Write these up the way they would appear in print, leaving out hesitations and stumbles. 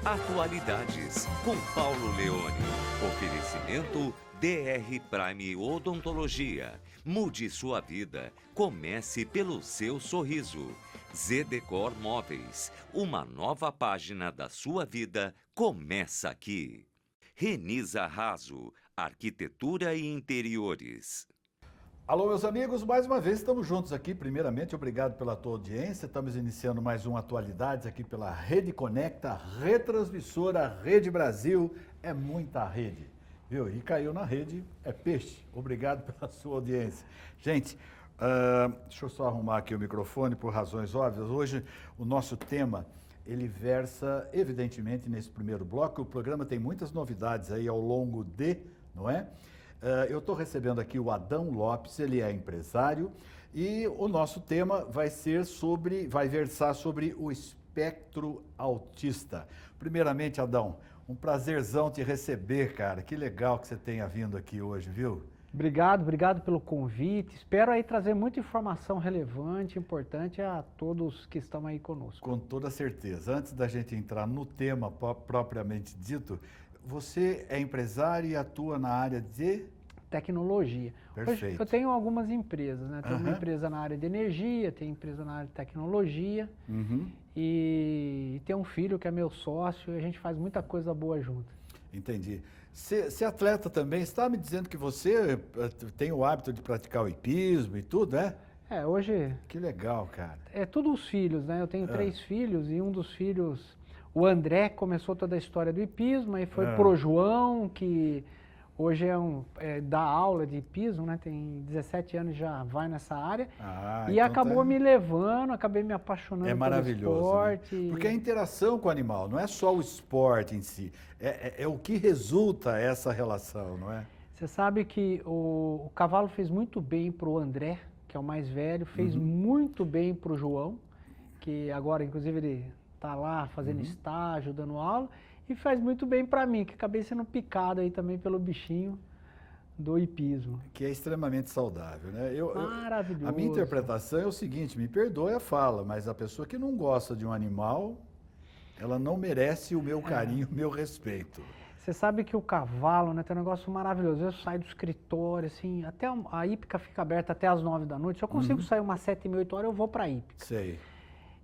Atualidades, com Paulo Leone. Oferecimento DR Prime Odontologia. Mude sua vida. Comece pelo seu sorriso. Zedecor Móveis. Uma nova página da sua vida começa aqui. Renisa Raso. Arquitetura e Interiores. Alô, meus amigos, mais uma vez estamos juntos aqui. Primeiramente, obrigado pela tua audiência. Estamos iniciando mais um Atualidades aqui pela Rede Conecta, retransmissora Rede Brasil. É muita rede, viu? E caiu na rede, é peixe. Obrigado pela sua audiência. Gente, deixa eu só arrumar aqui o microfone por razões óbvias. Hoje o nosso tema, ele versa evidentemente nesse primeiro bloco. O programa tem muitas novidades aí ao longo não é? Eu estou recebendo aqui o Adão Lopes, ele é empresário e o nosso tema vai versar sobre o espectro autista. Primeiramente, Adão, um prazerzão te receber, cara. Que legal que você tenha vindo aqui hoje, viu? Obrigado pelo convite. Espero aí trazer muita informação relevante, importante a todos que estão aí conosco. Com toda certeza. Antes da gente entrar no tema propriamente dito, você é empresário e atua na área de... Tecnologia. Perfeito. Hoje eu tenho algumas empresas, né? Tenho uma empresa na área de energia, tenho empresa na área de tecnologia e tenho um filho que é meu sócio e a gente faz muita coisa boa junto. Entendi. Você é atleta também, você estava me dizendo que você tem o hábito de praticar o hipismo e tudo, é? É, hoje... Que legal, cara. É tudo os filhos, né? Eu tenho 3 filhos e um dos filhos, o André, começou toda a história do hipismo, aí foi pro João, que... Hoje dá aula de hipismo, né? Tem 17 anos, já vai nessa área. E então acabou me levando, acabei me apaixonando pelo esporte. Né? Porque a interação com o animal não é só o esporte em si, é o que resulta essa relação, não é? Você sabe que o cavalo fez muito bem para o André, que é o mais velho, fez muito bem para o João, que agora, inclusive, ele está lá fazendo estágio, dando aula. E faz muito bem para mim, que acabei sendo picado aí também pelo bichinho do hipismo. Que é extremamente saudável, né? Maravilhoso. A minha interpretação é o seguinte, me perdoe a fala, mas a pessoa que não gosta de um animal, ela não merece o meu carinho, o meu respeito. Você sabe que o cavalo, né, tem um negócio maravilhoso. Eu saio do escritório, assim, até a hípica fica aberta até as 9 da noite. Se eu consigo sair umas 7h30, 8 horas, eu vou pra hípica. Sei.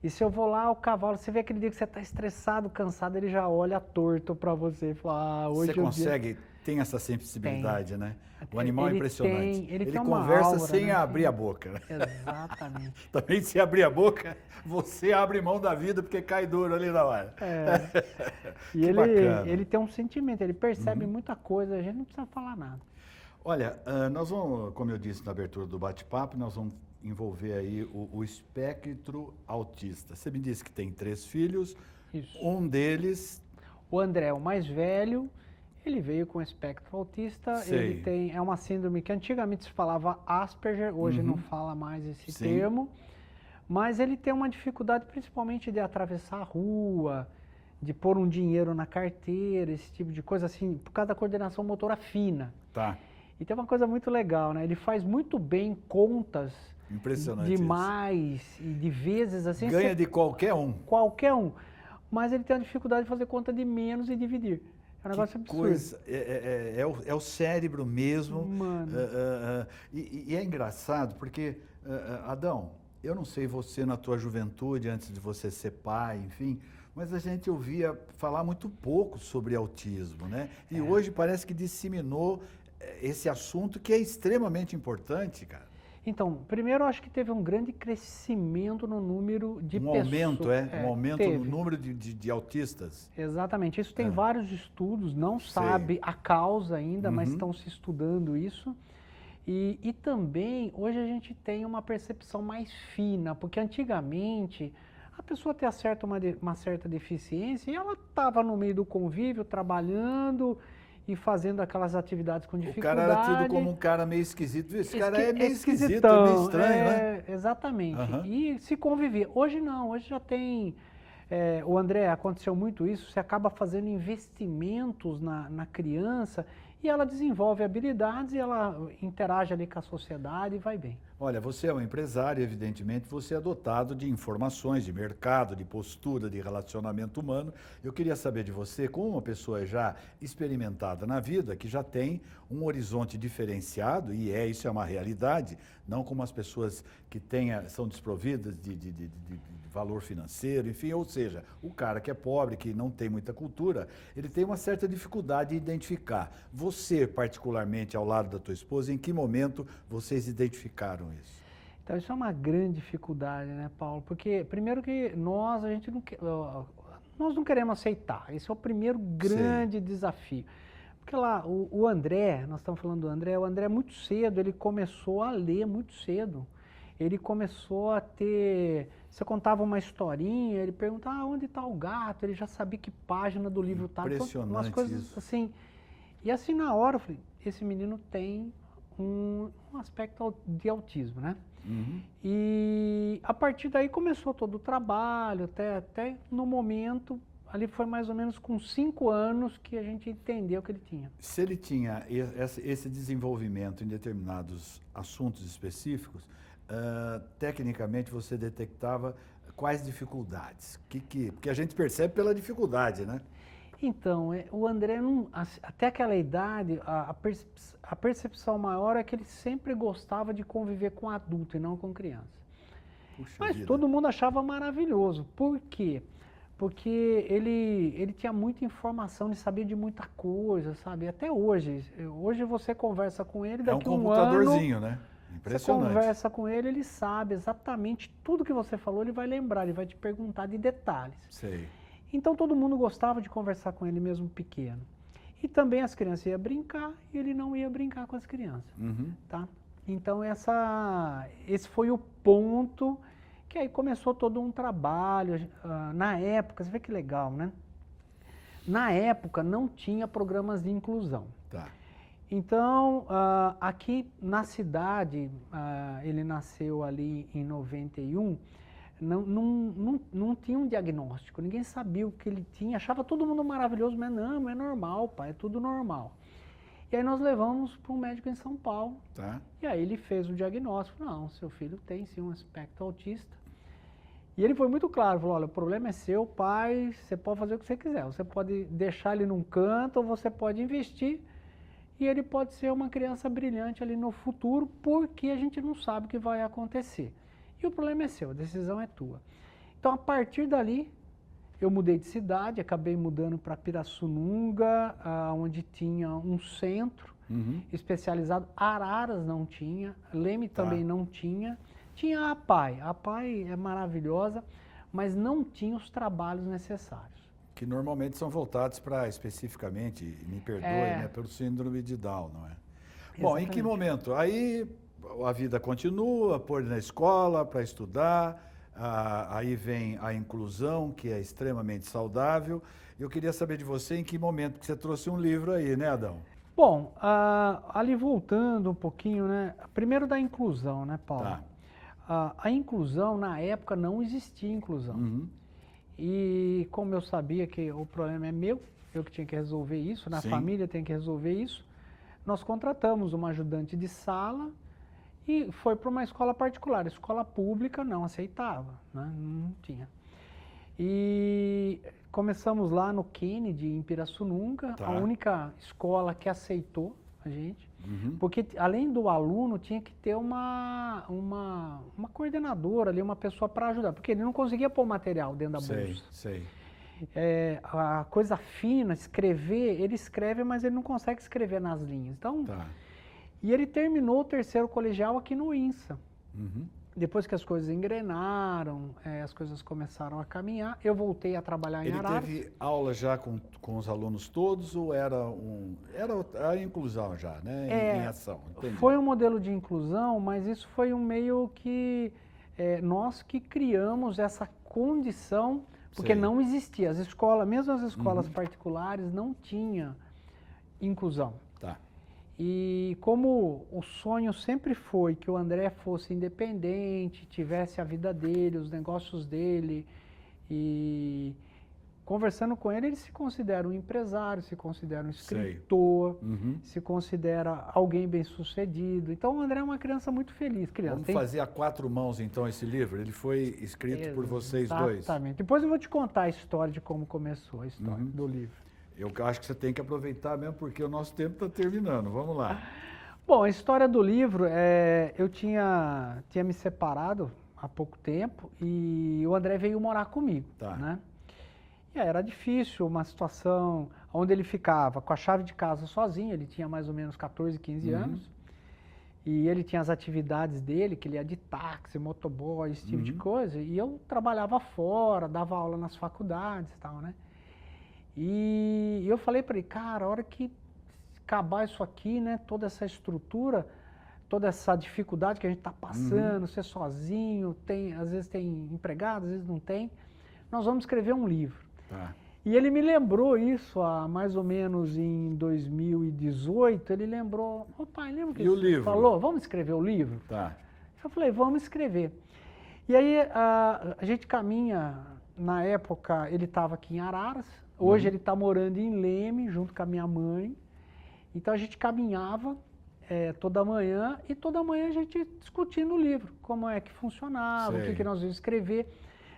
E se eu vou lá, o cavalo, você vê aquele dia que você está estressado, cansado, ele já olha torto para você e fala, hoje você consegue, tem essa sensibilidade, né? O animal é impressionante. Ele conversa aura, sem né? abrir a boca. Né? Exatamente. Também se abrir a boca, você abre mão da vida porque cai duro ali na hora. E ele tem um sentimento, ele percebe muita coisa, a gente não precisa falar nada. Olha, nós vamos, como eu disse na abertura do bate-papo, nós vamos envolver aí o espectro autista. Você me disse que tem 3 filhos. Isso. Um deles... O André é o mais velho, ele veio com espectro autista. Sei. É uma síndrome que antigamente se falava Asperger, hoje não fala mais esse termo, mas ele tem uma dificuldade principalmente de atravessar a rua, de pôr um dinheiro na carteira, esse tipo de coisa assim, por causa da coordenação motora fina. Tá. E tem uma coisa muito legal, né? Ele faz muito bem contas. Impressionante demais e de vezes assim. Ganha de qualquer um. Qualquer um. Mas ele tem a dificuldade de fazer conta de menos e dividir. É um negócio absurdo. Coisa, é o cérebro mesmo. Mano. E é engraçado porque, Adão, eu não sei você na tua juventude, antes de você ser pai, enfim, mas a gente ouvia falar muito pouco sobre autismo, né? E hoje parece que disseminou esse assunto que é extremamente importante, cara. Então, primeiro eu acho que teve um grande crescimento no número de pessoas. Um aumento no número de autistas. Exatamente, isso tem vários estudos, não sabe a causa ainda, mas estão se estudando isso. E também, hoje a gente tem uma percepção mais fina, porque antigamente a pessoa tinha uma certa deficiência e ela estava no meio do convívio, trabalhando e fazendo aquelas atividades com dificuldade. O cara era tido como um cara meio esquisito. Esse cara é meio esquisito, é meio estranho, né? Exatamente. E se convivia. Hoje não, hoje já tem... o André, aconteceu muito isso, você acaba fazendo investimentos na criança e ela desenvolve habilidades e ela interage ali com a sociedade e vai bem. Olha, você é um empresário, evidentemente, você é dotado de informações de mercado, de postura, de relacionamento humano. Eu queria saber de você, como uma pessoa já experimentada na vida, que já tem um horizonte diferenciado, e isso é uma realidade, não como as pessoas que são desprovidas de valor financeiro, enfim, ou seja, o cara que é pobre, que não tem muita cultura, ele tem uma certa dificuldade de identificar. Você, particularmente, ao lado da tua esposa, em que momento vocês identificaram isso? Então, isso é uma grande dificuldade, né, Paulo? Porque, primeiro que nós, nós não queremos aceitar. Esse é o primeiro grande desafio. Porque lá, o André, nós estamos falando do André, o André muito cedo, ele começou a ler muito cedo. Ele começou a ter... Você contava uma historinha, ele perguntava onde está o gato, ele já sabia que página do livro estava. Impressionante umas coisas isso. assim. E assim, na hora, eu falei, esse menino tem um aspecto de autismo, né? Uhum. E a partir daí começou todo o trabalho, até no momento, ali foi mais ou menos com 5 anos que a gente entendeu que ele tinha. Se ele tinha esse desenvolvimento em determinados assuntos específicos, tecnicamente você detectava quais dificuldades? Porque a gente percebe pela dificuldade, né? Então, o André, até aquela idade, a percepção maior é que ele sempre gostava de conviver com adulto e não com criança. Puxa Mas vida. todo mundo achava maravilhoso. Por quê? Porque ele tinha muita informação, ele sabia de muita coisa, sabe? Até hoje. Hoje você conversa com ele, daqui um um computadorzinho, ano, né? você Impressionante. conversa com ele sabe exatamente tudo que você falou, ele vai lembrar, ele vai te perguntar de detalhes. Sei. Então todo mundo gostava de conversar com ele mesmo pequeno. E também as crianças iam brincar e ele não ia brincar com as crianças, Uhum. tá? Então esse foi o ponto que aí começou todo um trabalho. Na época, você vê que legal, né? Na época não tinha programas de inclusão. Tá. Então, aqui na cidade, ele nasceu ali em 91, não tinha um diagnóstico, ninguém sabia o que ele tinha, achava todo mundo maravilhoso, mas não é normal, pai, é tudo normal. E aí nós levamos para um médico em São Paulo, Tá. e aí ele fez o diagnóstico, não, seu filho tem sim um aspecto autista. E ele foi muito claro, falou, olha, o problema é seu, pai, você pode fazer o que você quiser, você pode deixar ele num canto, ou você pode investir, e ele pode ser uma criança brilhante ali no futuro, porque a gente não sabe o que vai acontecer. E o problema é seu, a decisão é tua. Então, a partir dali, eu mudei de cidade, acabei mudando para Pirassununga, onde tinha um centro especializado. Araras não tinha, Leme também não tinha. Tinha a APAI é maravilhosa, mas não tinha os trabalhos necessários. Que normalmente são voltados para, especificamente, me perdoe, né, pelo síndrome de Down, não é? Bom, em que momento? Aí a vida continua, pôr na escola para estudar, aí vem a inclusão, que é extremamente saudável. Eu queria saber de você em que momento, que você trouxe um livro aí, né, Adão? Bom, ali voltando um pouquinho, né? Primeiro da inclusão, né, Paulo? Tá. A inclusão, na época, não existia inclusão. Uhum. E como eu sabia que o problema é meu, eu que tinha que resolver isso, na família tem que resolver isso, nós contratamos uma ajudante de sala e foi para uma escola particular. A escola pública não aceitava, né? Não tinha. E começamos lá no Kennedy, em Pirassununga, a única escola que aceitou a gente. Porque além do aluno, tinha que ter uma coordenadora ali, uma pessoa para ajudar, porque ele não conseguia pôr material dentro da bolsa. Sei. A coisa fina, escrever, ele escreve, mas ele não consegue escrever nas linhas. Então, e ele terminou o terceiro colegial aqui no INSA. Depois que as coisas engrenaram, as coisas começaram a caminhar, eu voltei a trabalhar em Araras. Ele teve aula já com os alunos todos ou era a inclusão já, né? Em ação? Entendi. Foi um modelo de inclusão, mas isso foi um meio que nós que criamos essa condição, porque não existia. As escolas, mesmo as escolas particulares, não tinha inclusão. Tá. E como o sonho sempre foi que o André fosse independente, tivesse a vida dele, os negócios dele, e conversando com ele, ele se considera um empresário, se considera um escritor, se considera alguém bem-sucedido. Então, o André é uma criança muito feliz. Vamos fazer a 4 mãos, então, esse livro. Ele foi escrito por vocês dois. Exatamente. Depois eu vou te contar a história de como começou a história do livro. Eu acho que você tem que aproveitar mesmo, porque o nosso tempo está terminando. Vamos lá. Bom, a história do livro, eu tinha me separado há pouco tempo e o André veio morar comigo, né? E aí era difícil, uma situação onde ele ficava com a chave de casa sozinho, ele tinha mais ou menos 14, 15 anos, e ele tinha as atividades dele, que ele ia de táxi, motoboy, esse tipo de coisa, e eu trabalhava fora, dava aula nas faculdades e tal, né? E eu falei para ele, cara, a hora que acabar isso aqui, né, toda essa estrutura, toda essa dificuldade que a gente está passando, ser sozinho, às vezes tem empregado, às vezes não tem, nós vamos escrever um livro. E ele me lembrou isso há mais ou menos em 2018, ele lembrou, ô pai, lembra que você falou? Vamos escrever o livro? Eu falei, vamos escrever. E aí a gente caminha, na época ele estava aqui em Araras, hoje ele está morando em Leme, junto com a minha mãe, então a gente caminhava toda manhã e toda manhã a gente discutindo o livro, como é que funcionava, o que nós íamos escrever.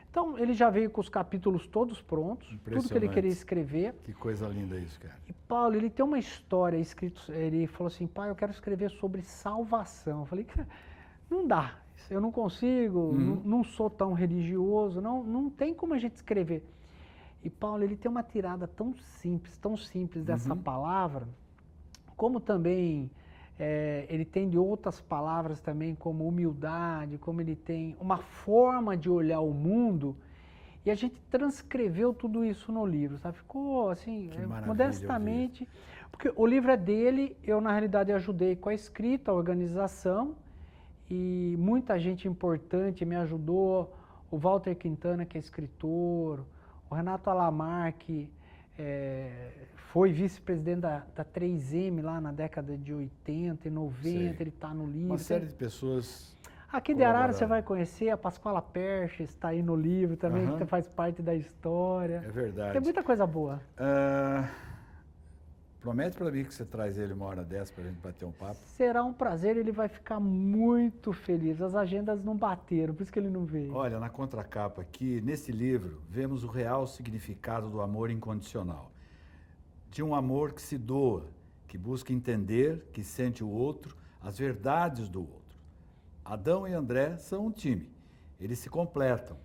Então, ele já veio com os capítulos todos prontos, tudo que ele queria escrever. Que coisa linda isso, cara. E, Paulo, ele tem uma história escrita, ele falou assim, pai, eu quero escrever sobre salvação. Eu falei, não dá, eu não consigo, não sou tão religioso, não tem como a gente escrever. E, Paulo, ele tem uma tirada tão simples dessa palavra, como também ele tem de outras palavras também, como humildade, como ele tem uma forma de olhar o mundo, e a gente transcreveu tudo isso no livro, sabe? Ficou assim, modestamente, porque o livro é dele, eu na realidade ajudei com a escrita, a organização, e muita gente importante me ajudou, o Walter Quintana, que é escritor, o Renato Alamar, que foi vice-presidente da 3M lá na década de 80 e 90, ele está no livro. Uma série de pessoas. Aqui de Arara você vai conhecer, a Pascoala Perches está aí no livro também, que faz parte da história. É verdade. Tem muita coisa boa. Promete para mim que você traz ele uma hora dessa para a gente bater um papo. Será um prazer, ele vai ficar muito feliz. As agendas não bateram, por isso que ele não veio. Olha, na contracapa aqui, nesse livro, vemos o real significado do amor incondicional. De um amor que se doa, que busca entender, que sente o outro, as verdades do outro. Adão e André são um time, eles se completam.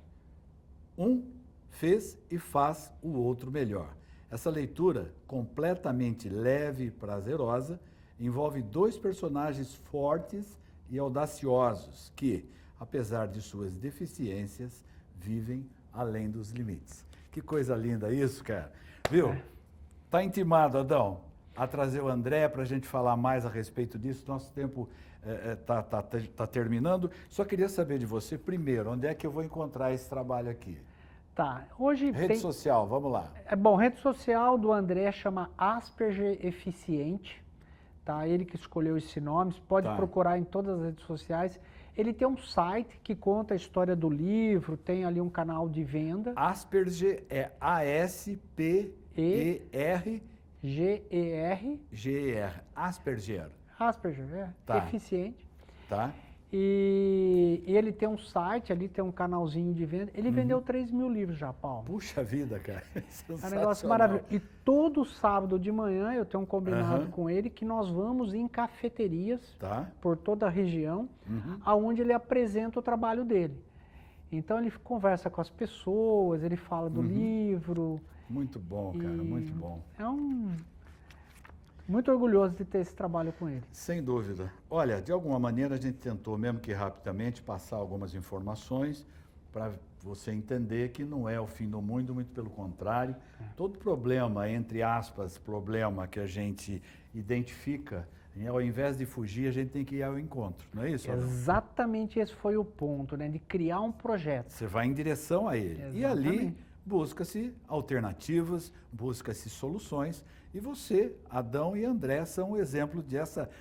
Um fez e faz o outro melhor. Essa leitura, completamente leve e prazerosa, envolve 2 personagens fortes e audaciosos que, apesar de suas deficiências, vivem além dos limites. Que coisa linda isso, cara. Viu? Tá intimado, Adão, a trazer o André para a gente falar mais a respeito disso. Nosso tempo tá terminando. Só queria saber de você, primeiro, onde é que eu vou encontrar esse trabalho aqui? Tá, hoje rede social, vamos lá. Bom, rede social do André chama Asperger Eficiente, tá? Ele que escolheu esse nome, você pode procurar em todas as redes sociais. Ele tem um site que conta a história do livro, tem ali um canal de venda. Asperger é A-S-P-E-R... G-E-R... G-E-R, Asperger. Asperger, eficiente. Tá. E ele tem um site ali, tem um canalzinho de venda. Ele vendeu 3 mil livros já, Paulo. Puxa vida, cara. É um negócio maravilhoso. E todo sábado de manhã eu tenho um combinado com ele que nós vamos em cafeterias por toda a região, aonde ele apresenta o trabalho dele. Então ele conversa com as pessoas, ele fala do livro. Muito bom, cara, muito bom. Muito orgulhoso de ter esse trabalho com ele. Sem dúvida. Olha, de alguma maneira a gente tentou, mesmo que rapidamente, passar algumas informações para você entender que não é o fim do mundo, muito pelo contrário. Todo problema, entre aspas, problema que a gente identifica, ao invés de fugir, a gente tem que ir ao encontro, não é isso? Exatamente esse foi o ponto, né? De criar um projeto. Você vai em direção a ele. Exatamente. E ali busca-se alternativas, busca-se soluções. E você, Adão e André, são um exemplo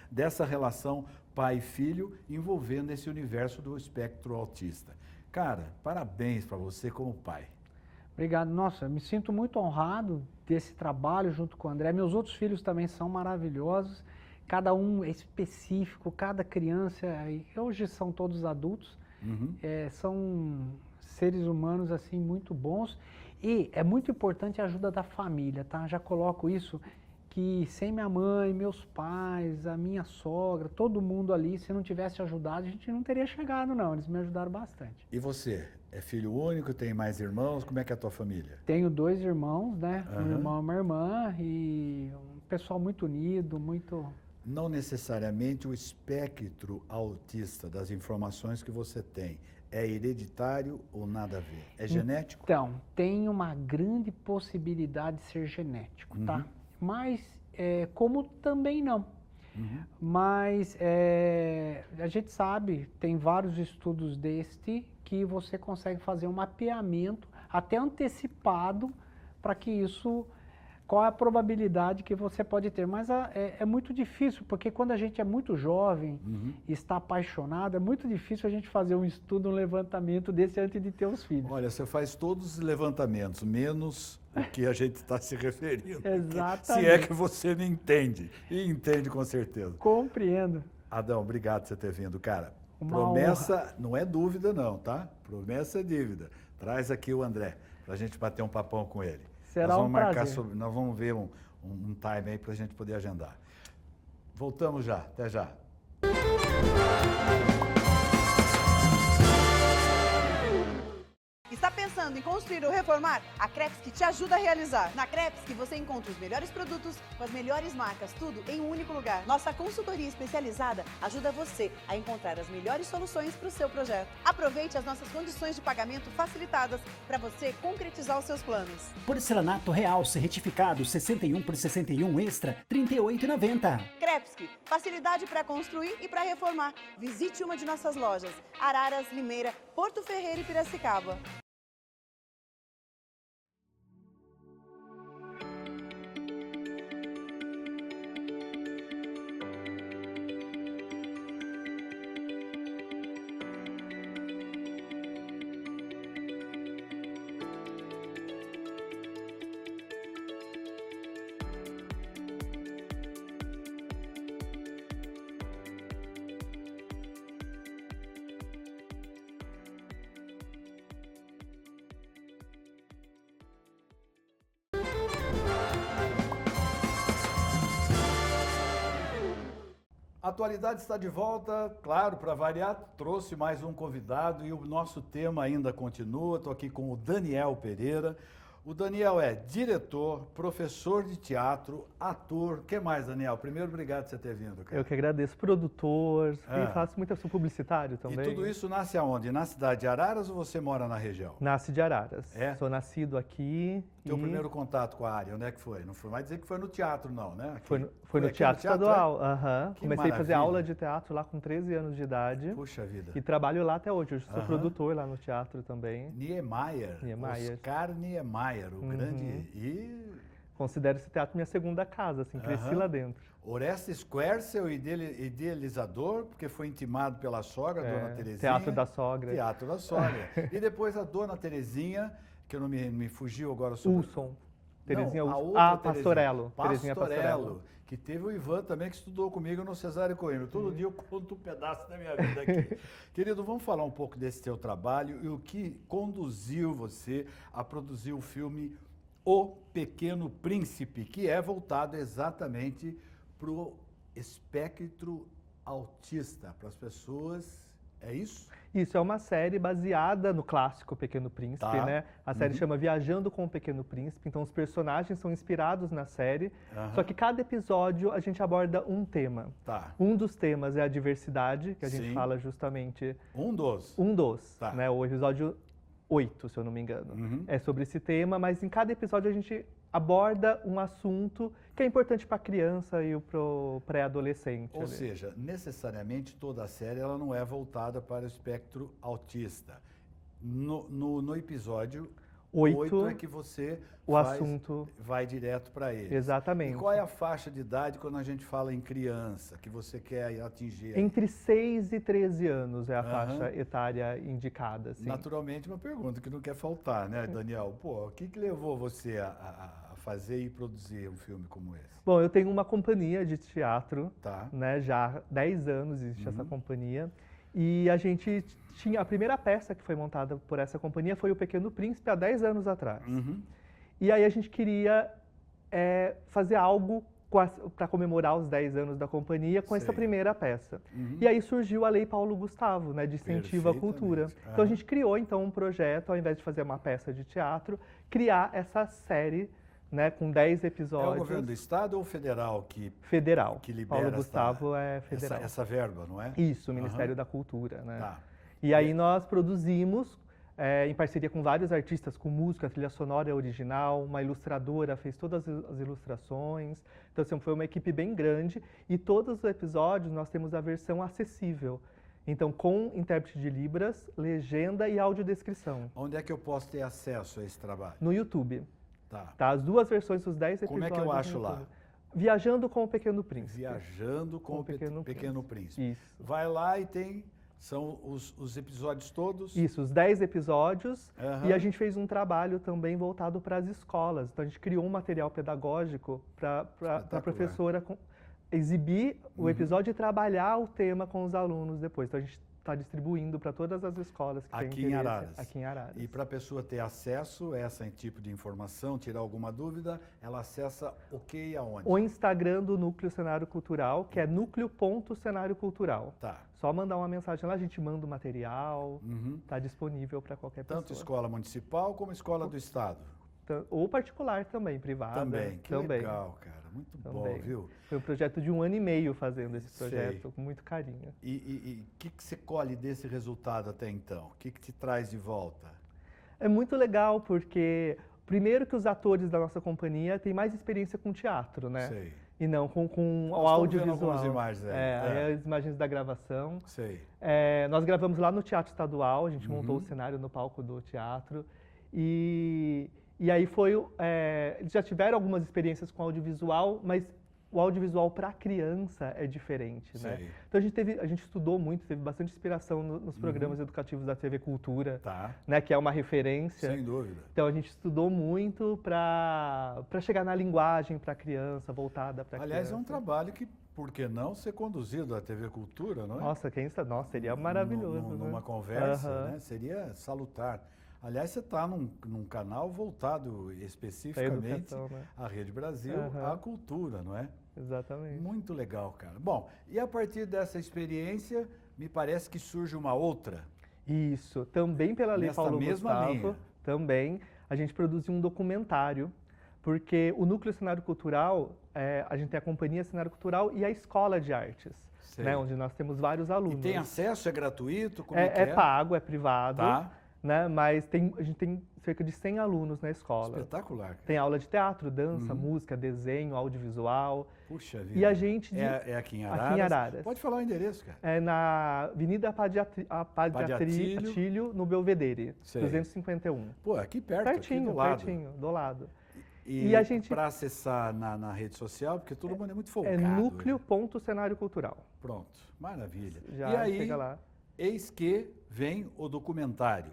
dessa relação pai e filho envolvendo esse universo do espectro autista. Cara, parabéns para você como pai. Obrigado. Nossa, eu me sinto muito honrado desse trabalho junto com o André. Meus outros filhos também são maravilhosos. Cada um é específico, cada criança, hoje são todos adultos, são seres humanos assim muito bons. E é muito importante a ajuda da família, tá? Já coloco isso, que sem minha mãe, meus pais, a minha sogra, todo mundo ali, se não tivesse ajudado, a gente não teria chegado, não. Eles me ajudaram bastante. E você? É filho único? Tem mais irmãos? Como é que é a tua família? Tenho 2 irmãos, né? Um irmão e uma irmã, e um pessoal muito unido, muito... Não necessariamente o espectro autista das informações que você tem é hereditário ou nada a ver? É genético? Então, tem uma grande possibilidade de ser genético, tá? Mas, como também não. Mas a gente sabe, tem vários estudos que você consegue fazer um mapeamento até antecipado para que isso... Qual é a probabilidade que você pode ter? Mas é muito difícil, porque quando a gente é muito jovem e está apaixonado, é muito difícil a gente fazer um estudo, um levantamento desse antes de ter os filhos. Olha, você faz todos os levantamentos, menos o que a gente está se referindo. Exatamente. Se é que você me entende. E entende com certeza. Compreendo. Adão, obrigado por você ter vindo, cara. Uma Promessa honra. não é dúvida não, tá? Promessa é dívida. Traz aqui o André, para a gente bater um papão com ele. Será Nós vamos um prazer. nós vamos ver um time aí para a gente poder agendar. Voltamos já, até já. Está pensando em construir ou reformar? A Crepsky te ajuda a realizar. Na Crepsky você encontra os melhores produtos com as melhores marcas, tudo em um único lugar. Nossa consultoria especializada ajuda você a encontrar as melhores soluções para o seu projeto. Aproveite as nossas condições de pagamento facilitadas para você concretizar os seus planos. Porcelanato Realce retificado 61 por 61 extra, R$ 38,90. Crepsky, facilidade para construir e para reformar. Visite uma de nossas lojas: Araras, Limeira, Porto Ferreira e Piracicaba. A Atualidade está de volta, claro, para variar, trouxe mais um convidado e o nosso tema ainda continua. Estou aqui com o Daniel Pereira. O Daniel é diretor, professor de teatro, ator. O que mais, Daniel? Primeiro, obrigado por você ter vindo, cara. Eu que agradeço. Produtor, e faço muito, sou publicitário também. E tudo isso nasce aonde? Na cidade de Araras ou você mora na região? Nasce de Araras. É? Sou nascido aqui. Teu primeiro contato com a área, onde é que foi? Não foi mais dizer que foi no teatro, não, né? Aqui. Foi no Teatro Estadual. Que Comecei a fazer maravilha. aula de teatro lá com 13 anos de idade. Puxa vida. E trabalho lá até hoje. Eu sou produtor lá no teatro também. Niemeyer. Oscar Niemeyer, o grande... E... Considero esse teatro minha segunda casa, assim, cresci lá dentro. Orestes Quercel, idealizador, porque foi intimado pela sogra, Dona Terezinha. Teatro da Sogra. Teatro da Sogra. E depois a Dona Terezinha, que eu não me fugiu agora sobre... Wilson. Terezinha não, a Wilson. outra Pastorello. Terezinha Pastorello. Pastorello. Que teve o Ivan também, que estudou comigo no Cesário Coimbra. Todo dia eu conto um pedaço da minha vida aqui. Querido, vamos falar um pouco desse teu trabalho e o que conduziu você a produzir o filme O Pequeno Príncipe, que é voltado exatamente para o espectro autista, para as pessoas. É isso? Isso, é uma série baseada no clássico Pequeno Príncipe, né? A série chama Viajando com o Pequeno Príncipe, então os personagens são inspirados na série, só que cada episódio a gente aborda um tema. Um dos temas é a diversidade, que a gente fala justamente... Um dos, né? O episódio 8, se eu não me engano. É sobre esse tema, mas em cada episódio a gente aborda um assunto que é importante para a criança e para o pré-adolescente. Ou seja, necessariamente toda a série ela não é voltada para o espectro autista. No episódio... 8 é que você assunto vai direto para eles. Exatamente. E qual é a faixa de idade quando a gente fala em criança, que você quer atingir? Entre 6 e 13 anos é a faixa etária indicada. Assim. Naturalmente, uma pergunta que não quer faltar, né, Daniel? Pô, o que levou você a fazer e produzir um filme como esse? Bom, eu tenho uma companhia de teatro, Tá. né, já há 10 anos existe essa companhia. E a gente tinha, a primeira peça que foi montada por essa companhia foi O Pequeno Príncipe, há 10 anos atrás. E aí a gente queria fazer algo para comemorar os 10 anos da companhia com essa primeira peça. E aí surgiu a Lei Paulo Gustavo, né, de incentivo à cultura. Então a gente criou então um projeto, ao invés de fazer uma peça de teatro, criar essa série, né, com 10 episódios. É o governo do estado ou federal que libera Paulo Gustavo é federal. Essa verba, não é? Isso, o Ministério da Cultura, né? Tá. E aí nós produzimos, em parceria com vários artistas, com música, trilha sonora original, uma ilustradora fez todas as ilustrações. Então, assim, foi uma equipe bem grande e todos os episódios nós temos a versão acessível. Então, com intérprete de Libras, legenda e audiodescrição. Onde é que eu posso ter acesso a esse trabalho? No YouTube. Tá. As duas versões, os 10 episódios. Como é que eu acho lá? Viajando com o Pequeno Príncipe. Viajando com o Pequeno Príncipe. Isso. Vai lá e são os episódios todos? Isso, os 10 episódios. E a gente fez um trabalho também voltado para as escolas. Então a gente criou um material pedagógico para a professora exibir o episódio e trabalhar o tema com os alunos depois. Então a gente está distribuindo para todas as escolas que têm interesse. Araras. Aqui em Araras. E para a pessoa ter acesso a esse tipo de informação, tirar alguma dúvida, ela acessa o que e aonde? O Instagram do Núcleo Cenário Cultural, que é núcleo.cenário cultural. Tá. Só mandar uma mensagem lá, a gente manda o material, está disponível para qualquer pessoa. Tanto escola municipal como escola do estado? Ou particular também, privada. Também, que legal, cara. Muito bom, viu? Foi um projeto de 1 ano e meio fazendo esse projeto, com muito carinho. E o que você colhe desse resultado até então? O que te traz de volta? É muito legal, porque primeiro que os atores da nossa companhia têm mais experiência com teatro, né? Sei. E não com o audiovisual. Algumas imagens aí as imagens da gravação. Sei. Nós gravamos lá no Teatro Estadual, a gente montou o cenário no palco do teatro. E aí eles já tiveram algumas experiências com audiovisual, mas o audiovisual para criança é diferente, né? Então a gente estudou muito, teve bastante inspiração nos programas educativos da TV Cultura, né, que é uma referência. Sem dúvida. Então a gente estudou muito para chegar na linguagem para criança, voltada para criança. Aliás, é um trabalho que, por que não, ser conduzido à TV Cultura, não é? Nossa, seria maravilhoso. Numa conversa, né? Seria salutar. Aliás, você está num canal voltado especificamente à Rede Brasil, à cultura, não é? Exatamente. Muito legal, cara. Bom, e a partir dessa experiência, me parece que surge uma outra. Isso, também pela Lei Paulo Gustavo, também, a gente produziu um documentário, porque o Núcleo Cenário Cultural, a gente tem a Companhia Cenário Cultural e a Escola de Artes, né, onde nós temos vários alunos. E tem acesso? É gratuito? Como é pago, é privado. Né? Mas a gente tem cerca de 100 alunos na escola. Espetacular. Cara. Tem aula de teatro, dança, música, desenho, audiovisual. Puxa vida. E a gente... É aqui em Araras? Aqui em Araras. Pode falar o endereço, cara. É na Avenida Atilio, no Belvedere, 251. Pô, aqui perto, pertinho, aqui do lado. Pertinho, do lado. E a gente... para acessar na rede social, porque todo mundo é muito folgado. É núcleo.cenário cultural. Pronto, maravilha. Já e aí, chega lá. Eis que vem o documentário.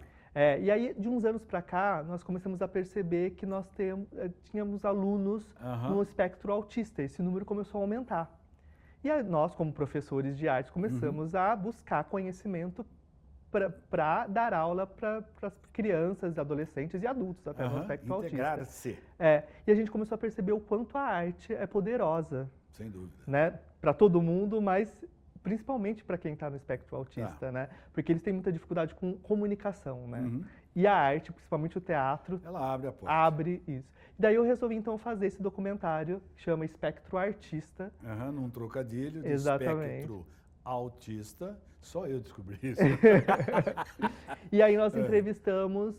E aí, de uns anos para cá, nós começamos a perceber que nós tínhamos alunos no espectro autista. Esse número começou a aumentar. E aí, nós, como professores de arte, começamos a buscar conhecimento para dar aula para as crianças, adolescentes e adultos, até no espectro autista. E a gente começou a perceber o quanto a arte é poderosa. Sem dúvida. Né? Para todo mundo, mas principalmente para quem está no espectro autista, né? Porque eles têm muita dificuldade com comunicação, né? E a arte, principalmente o teatro... ela abre a porta. Abre isso. E daí eu resolvi, então, fazer esse documentário, que chama Espectro Artista. Num trocadilho de espectro autista. Só eu descobri isso. E aí nós entrevistamos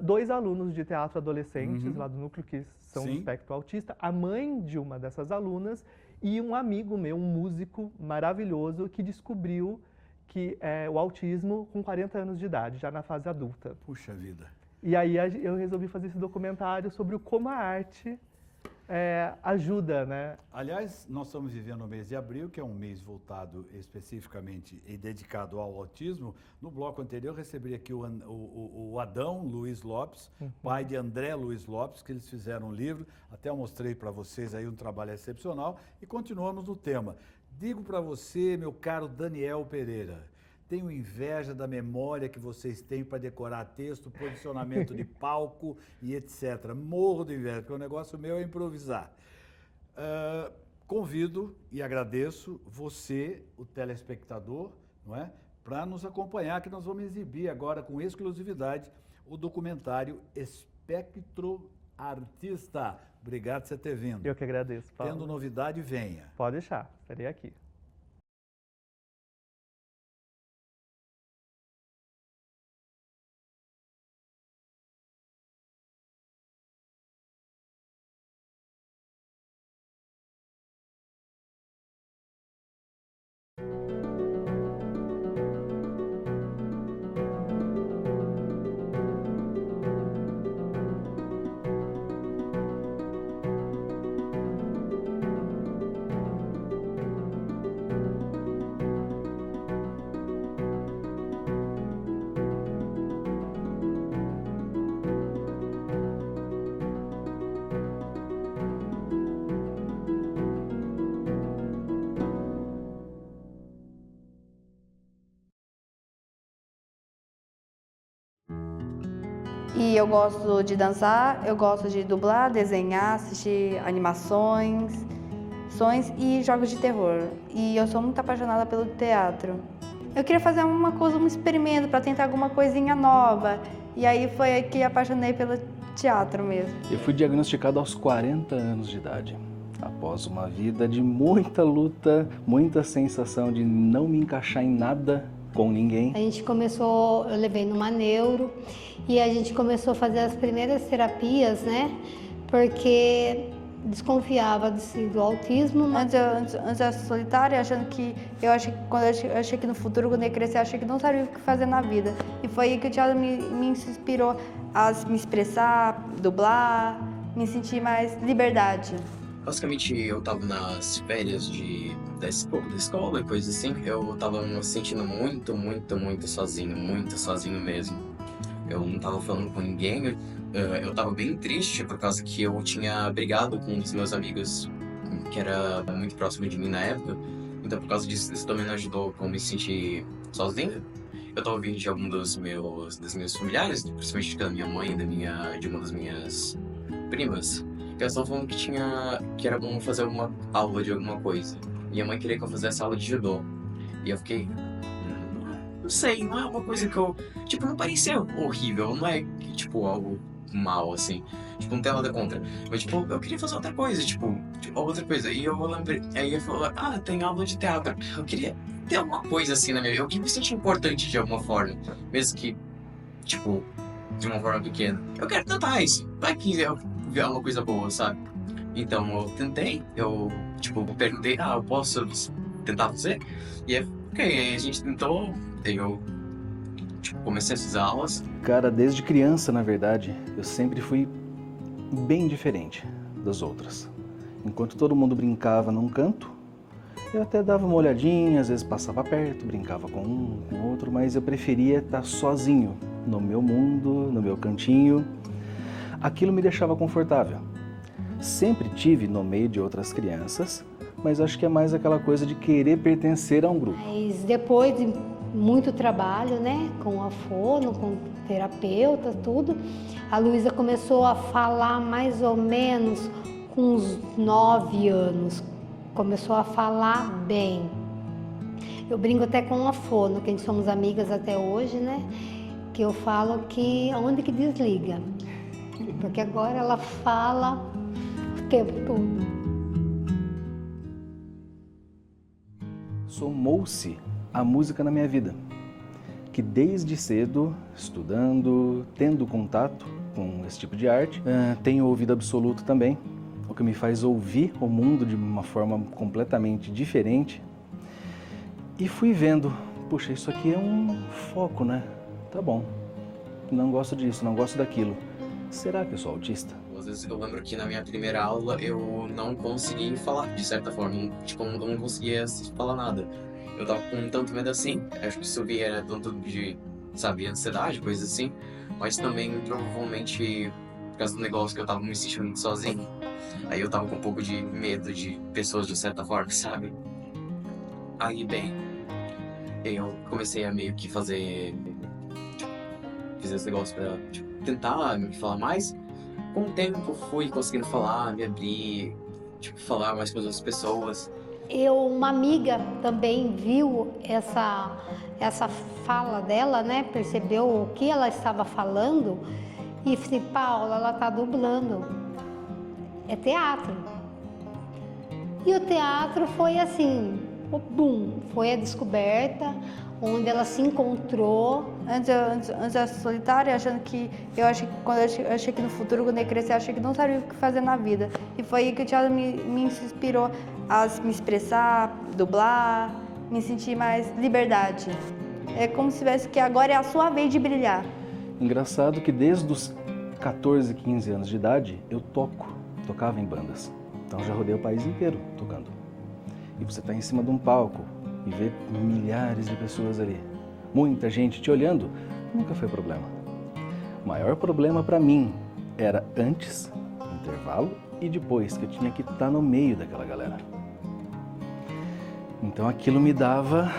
2 alunos de teatro adolescentes lá do núcleo, que são do espectro autista, a mãe de uma dessas alunas, e um amigo meu, um músico maravilhoso, que descobriu que o autismo com 40 anos de idade, já na fase adulta. Puxa vida. E aí eu resolvi fazer esse documentário sobre como a arte ajuda, né? Aliás, nós estamos vivendo o mês de abril, que é um mês voltado especificamente e dedicado ao autismo. No bloco anterior, eu recebi aqui o Adão Luiz Lopes, pai de André Luiz Lopes, que eles fizeram um livro. Até eu mostrei para vocês aí um trabalho excepcional. E continuamos no tema. Digo para você, meu caro Daniel Pereira, tenho inveja da memória que vocês têm para decorar texto, posicionamento de palco e etc. Morro de inveja, porque o negócio meu é improvisar. Convido e agradeço você, o telespectador, não é, para nos acompanhar, que nós vamos exibir agora com exclusividade o documentário Espectro Artista. Obrigado por você ter vindo. Eu que agradeço, Paulo. Tendo novidade, venha. Pode deixar, estarei aqui. E eu gosto de dançar, eu gosto de dublar, desenhar, assistir animações, e jogos de terror. E eu sou muito apaixonada pelo teatro. Eu queria fazer uma coisa, um experimento para tentar alguma coisinha nova. E aí foi aí que apaixonei pelo teatro mesmo. Eu fui diagnosticado aos 40 anos de idade. Após uma vida de muita luta, muita sensação de não me encaixar em nada com ninguém. A gente começou, eu levei numa neuro e a gente começou a fazer as primeiras terapias, né? Porque desconfiava do autismo. Antes eu era solitária, achando que eu achei que no futuro, quando eu ia crescer, eu achei que não sabia o que fazer na vida. E foi aí que o teatro me inspirou a me expressar, dublar, me sentir mais liberdade. Basicamente, eu tava nas férias da escola e coisas assim. Eu tava me sentindo muito sozinho mesmo. Eu não tava falando com ninguém. Eu tava bem triste por causa que eu tinha brigado com um dos meus amigos que era muito próximo de mim na época. Então, por causa disso, isso também não ajudou a me sentir sozinho. Eu tava ouvindo de algum dos meus familiares, principalmente da minha mãe e de uma das minhas primas. Elas estavam falando que era bom fazer uma aula de alguma coisa. Minha mãe queria que eu fizesse aula de judô. E eu fiquei... Não sei, não é uma coisa que eu... Tipo, não parecia horrível, não é, tipo, algo mal, assim. Tipo, não tem nada contra. Mas, tipo, eu queria fazer outra coisa, tipo outra coisa. E eu lembrei... Aí eu falei, tem aula de teatro. Eu queria ter alguma coisa assim na minha vida. Eu queria me sentir importante de alguma forma. Mesmo que, tipo, de uma forma pequena. Eu quero tentar isso. Vai que eu ver uma coisa boa, sabe? Então eu tentei, eu perguntei, eu posso tentar fazer? E aí a gente tentou, eu comecei essas aulas. Cara, desde criança, na verdade, eu sempre fui bem diferente das outras. Enquanto todo mundo brincava num canto, eu até dava uma olhadinha, às vezes passava perto, brincava com um, com outro, mas eu preferia estar sozinho, no meu mundo, no meu cantinho. Aquilo me deixava confortável. Sempre tive no meio de outras crianças, mas acho que é mais aquela coisa de querer pertencer a um grupo. Mas depois de muito trabalho, né, com a fono, com terapeuta, tudo, a Luísa começou a falar mais ou menos com uns 9 anos. Começou a falar bem. Eu brinco até com a fono, que a gente somos amigas até hoje, né, que eu falo que onde que desliga. Porque agora ela fala o tempo todo. Somou-se a música na minha vida, que desde cedo, estudando, tendo contato com esse tipo de arte, tenho ouvido absoluto também, o que me faz ouvir o mundo de uma forma completamente diferente. E fui vendo, puxa, isso aqui é um foco, né? Tá bom. não gosto disso, não gosto daquilo. Será que eu sou autista? Às vezes eu lembro que na minha primeira aula eu não consegui falar, de certa forma. Tipo, eu não conseguia falar nada. Eu tava com tanto medo assim. Acho que isso era tanto de, sabe, ansiedade, coisa assim. Mas também, provavelmente, por causa do negócio que eu tava me sentindo muito sozinho. Aí eu tava com um pouco de medo de pessoas, de certa forma, sabe? Aí, bem, eu comecei a meio que fazer... Fiz esse negócio pra, tipo, tentar me falar mais. Com o tempo, eu fui conseguindo falar, me abrir, tipo, falar mais com as outras pessoas. Uma amiga também viu essa fala dela, né? Percebeu o que ela estava falando e falei, Paula, ela está dublando. É teatro. E o teatro foi assim, o boom, foi a descoberta, onde ela se encontrou. Antes eu era solitária, achando que... Eu achei que no futuro, quando eu ia crescer, eu achei que não sabia o que fazer na vida. E foi aí que o teatro me inspirou a me expressar, dublar, me sentir mais liberdade. É como se tivesse que agora é a sua vez de brilhar. Engraçado que desde os 14, 15 anos de idade, eu tocava em bandas. Então já rodei o país inteiro tocando. E você está em cima de um palco e vê milhares de pessoas ali, muita gente te olhando, nunca foi problema. O maior problema para mim era antes, no intervalo, e depois, que eu tinha que estar no meio daquela galera. Então aquilo me dava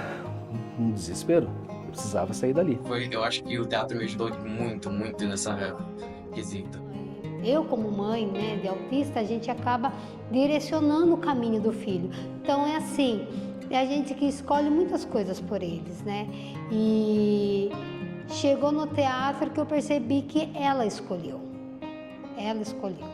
um desespero, eu precisava sair dali. Eu acho que o teatro me ajudou muito, muito nessa quesita. Eu, como mãe, né, de autista, a gente acaba direcionando o caminho do filho. Então é assim, é a gente que escolhe muitas coisas por eles, né? E chegou no teatro que eu percebi que ela escolheu. Ela escolheu.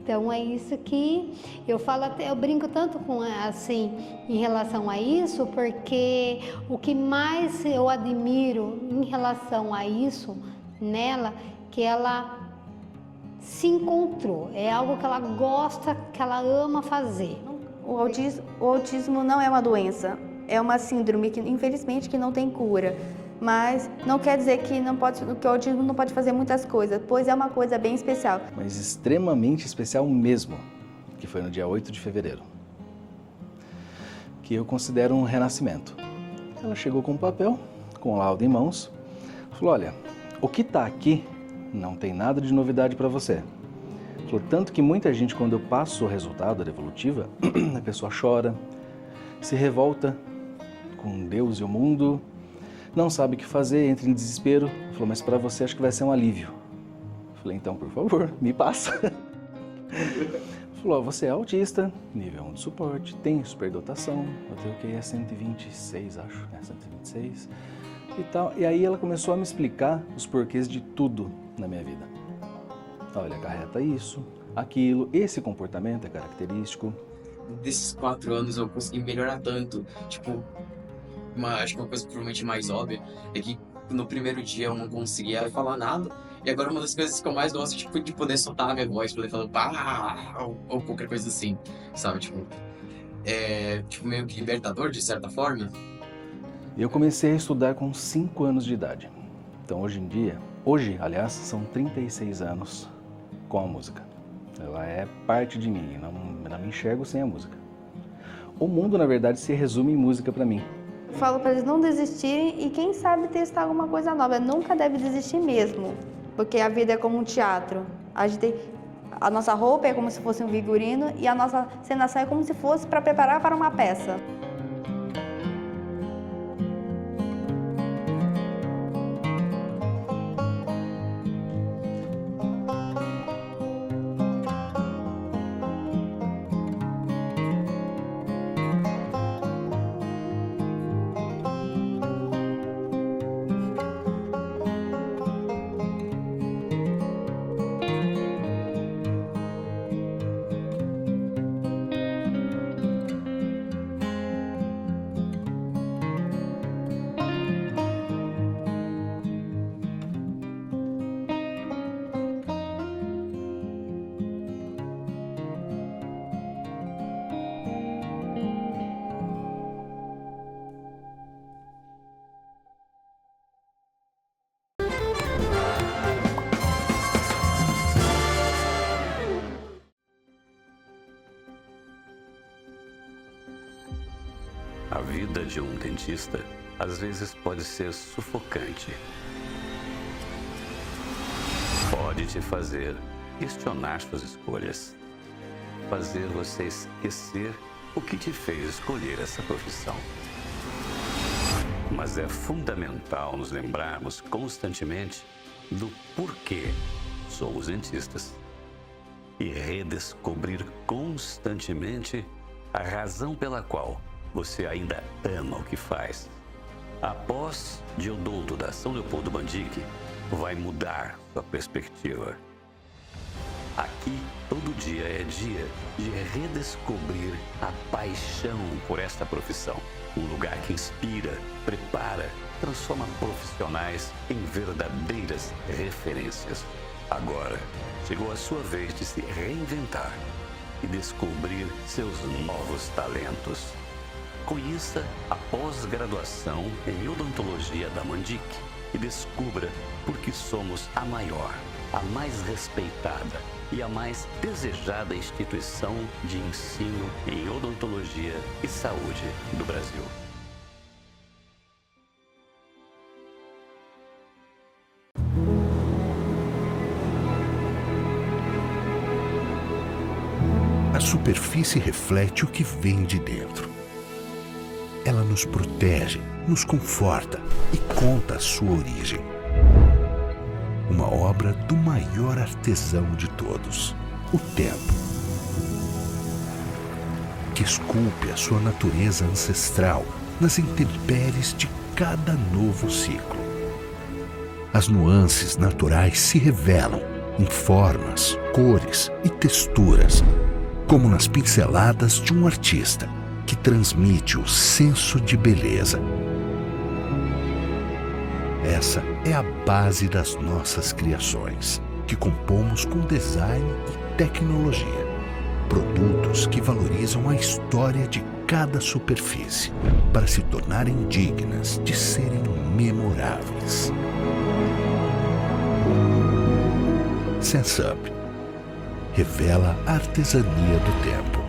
Então é isso que eu falo, eu brinco tanto com assim em relação a isso, porque o que mais eu admiro em relação a isso nela, que ela se encontrou, é algo que ela gosta, que ela ama fazer. O autismo não é uma doença, é uma síndrome que infelizmente que não tem cura. Mas não quer dizer que o autismo não pode fazer muitas coisas, pois é uma coisa bem especial. Mas extremamente especial mesmo, que foi no dia 8 de fevereiro. Que eu considero um renascimento. Ela chegou com um papel, com o laudo em mãos, falou, olha, o que está aqui não tem nada de novidade para você. Falou, tanto que muita gente, quando eu passo o resultado da devolutiva, a pessoa chora, se revolta com Deus e o mundo, não sabe o que fazer, entra em desespero. Falou, mas para você acho que vai ser um alívio. Falei, então, por favor, me passa. Falou, você é autista, nível 1 de suporte, tem superdotação, eu tenho que é 126, acho, 126 e tal. E aí ela começou a me explicar os porquês de tudo na minha vida. Olha, acarreta isso, aquilo, esse comportamento é característico. Desses 4 anos eu consegui melhorar tanto, tipo, acho que uma coisa provavelmente mais óbvia é que no primeiro dia eu não conseguia falar nada, e agora uma das coisas que eu mais gosto tipo, de poder soltar a minha voz, poder falar pá, ou qualquer coisa assim, sabe, tipo, meio que libertador de certa forma. Eu comecei a estudar com 5 anos de idade, então hoje, aliás, são 36 anos com a música. Ela é parte de mim, não me enxergo sem a música. O mundo, na verdade, se resume em música para mim. Falo para eles não desistirem e quem sabe testar alguma coisa nova. Nunca deve desistir mesmo, porque a vida é como um teatro. A nossa roupa é como se fosse um figurino e a nossa cenação é como se fosse para preparar para uma peça. de um dentista, às vezes pode ser sufocante. Pode te fazer questionar suas escolhas, fazer você esquecer o que te fez escolher essa profissão. Mas é fundamental nos lembrarmos constantemente do porquê somos dentistas e redescobrir constantemente a razão pela qual você ainda ama o que faz. A pós de odonto da São Leopoldo Mandic vai mudar sua perspectiva. Aqui, todo dia é dia de redescobrir a paixão por esta profissão. Um lugar que inspira, prepara, transforma profissionais em verdadeiras referências. Agora, chegou a sua vez de se reinventar e descobrir seus novos talentos. Conheça a pós-graduação em odontologia da Mandic e descubra por que somos a maior, a mais respeitada e a mais desejada instituição de ensino em odontologia e saúde do Brasil. A superfície reflete o que vem de dentro. Ela nos protege, nos conforta e conta a sua origem. Uma obra do maior artesão de todos, o tempo, que esculpe a sua natureza ancestral nas intempéries de cada novo ciclo. As nuances naturais se revelam em formas, cores e texturas, como nas pinceladas de um artista que transmite o senso de beleza. Essa é a base das nossas criações, que compomos com design e tecnologia. Produtos que valorizam a história de cada superfície, para se tornarem dignas de serem memoráveis. SenseUp revela a artesania do tempo.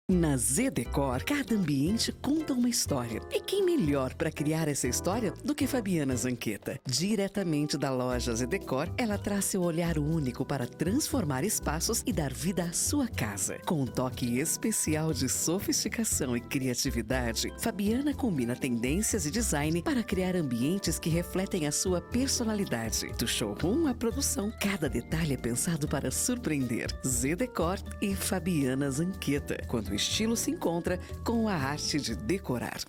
Na Z-Decor, cada ambiente conta uma história. E quem melhor para criar essa história do que Fabiana Zanqueta? Diretamente da loja Z-Decor, ela traz seu olhar único para transformar espaços e dar vida à sua casa. Com um toque especial de sofisticação e criatividade, Fabiana combina tendências e design para criar ambientes que refletem a sua personalidade. Do showroom à produção, cada detalhe é pensado para surpreender. Z-Decor e Fabiana Zanqueta. Quando o estilo se encontra com a arte de decorar.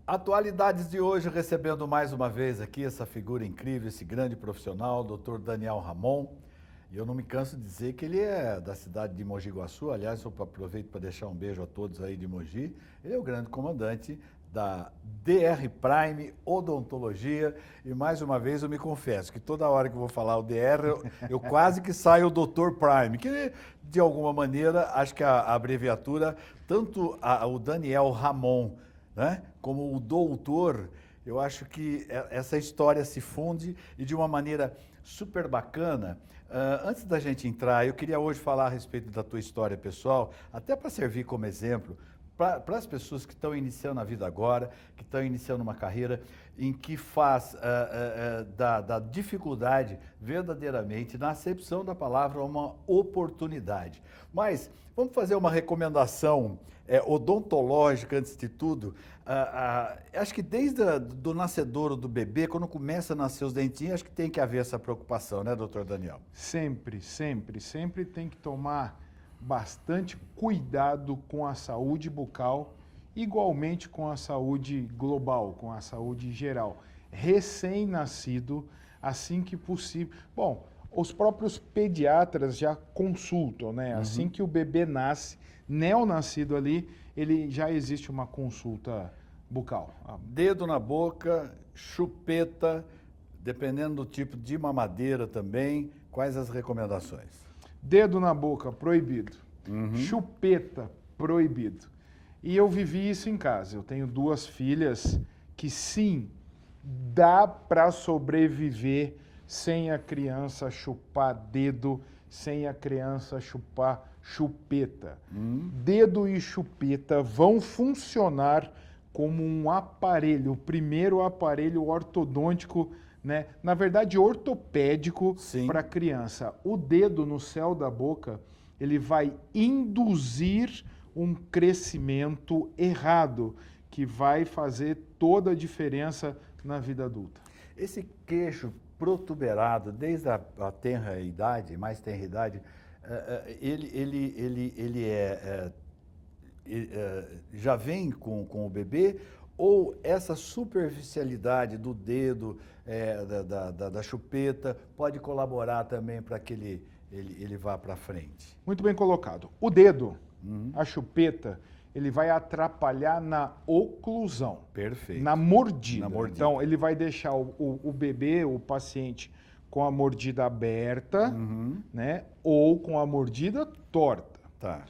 Atualidades de hoje, recebendo mais uma vez aqui essa figura incrível, esse grande profissional, Dr. Daniel Ramon. E eu não me canso de dizer que ele é da cidade de Mogi Guaçu. Aliás, eu aproveito para deixar um beijo a todos aí de Mogi. Ele é o grande comandante da DR Prime Odontologia, e mais uma vez eu me confesso que toda hora que eu vou falar o DR, eu quase que saio o Dr. Prime, que de alguma maneira, acho que a abreviatura, tanto o Daniel Ramon, né, como o doutor, eu acho que essa história se funde e de uma maneira super bacana. Antes da gente entrar, eu queria hoje falar a respeito da tua história pessoal, até para servir como exemplo, para as pessoas que estão iniciando a vida agora, que estão iniciando uma carreira em que faz da dificuldade verdadeiramente, na acepção da palavra, uma oportunidade. Mas vamos fazer uma recomendação odontológica antes de tudo. Acho que desde do nascedouro do bebê, quando começa a nascer os dentinhos, acho que tem que haver essa preocupação, né, doutor Daniel? Sempre, sempre, sempre tem que tomar bastante cuidado com a saúde bucal, igualmente com a saúde global, com a saúde geral. Recém-nascido, assim que possível. Bom, os próprios pediatras já consultam, né? Uhum. Assim que o bebê nasce, neonascido ali, ele já existe uma consulta bucal. Dedo na boca, chupeta, dependendo do tipo de mamadeira também. Quais as recomendações? Dedo na boca, proibido. Uhum. Chupeta, proibido. E eu vivi isso em casa. Eu tenho 2 filhas que sim, dá para sobreviver sem a criança chupar dedo, sem a criança chupar chupeta. Dedo e chupeta vão funcionar como um aparelho, o primeiro aparelho ortodôntico, né? Na verdade ortopédico para a criança. O dedo no céu da boca, ele vai induzir um crescimento errado, que vai fazer toda a diferença na vida adulta. Esse queixo protuberado, desde a tenra idade, mais tenra idade, já vem com o bebê, ou essa superficialidade do dedo, da chupeta, pode colaborar também para que ele vá para frente? Muito bem colocado. O dedo, a chupeta, ele vai atrapalhar na oclusão. Perfeito. Na mordida. Então, ele vai deixar o bebê, o paciente, com a mordida aberta, né? Ou com a mordida torta. Tá.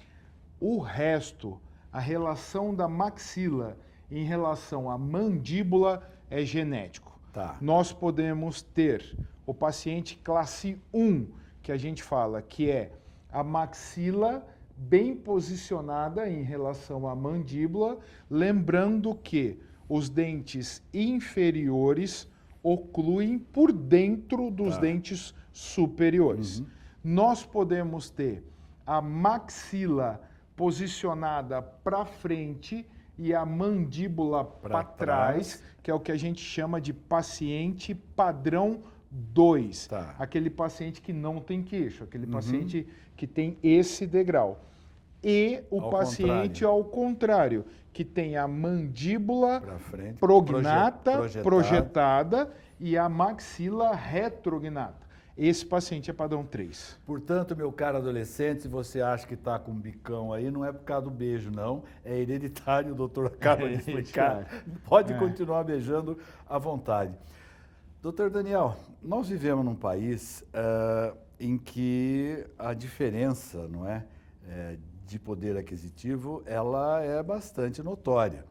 O resto, a relação da maxila em relação à mandíbula é genético. Tá. Nós podemos ter o paciente classe 1, que a gente fala que é a maxila bem posicionada em relação à mandíbula, lembrando que os dentes inferiores ocluem por dentro dos dentes superiores. Nós podemos ter a maxila posicionada para frente e a mandíbula para trás, que é o que a gente chama de paciente padrão 2. Aquele paciente que não tem queixo, aquele paciente que tem esse degrau. E o paciente ao contrário, que tem a mandíbula frente, prognata, projetada e a maxila retrognata. Esse paciente é padrão 3. Portanto, meu caro adolescente, se você acha que está com um bicão aí, não é por causa do beijo, não. É hereditário, o doutor acaba de explicar. Pode continuar beijando à vontade. Doutor Daniel, nós vivemos num país em que a diferença, não é, de poder aquisitivo, ela é bastante notória.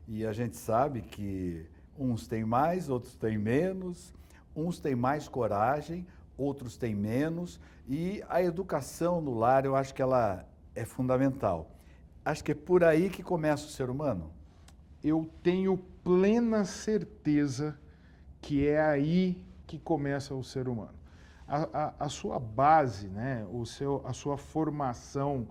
E a gente sabe que uns têm mais, outros têm menos, uns têm mais coragem, outros têm menos, e a educação no lar, eu acho que ela é fundamental. Acho que é por aí que começa o ser humano. Eu tenho plena certeza que é aí que começa o ser humano. A sua base, né, a sua formação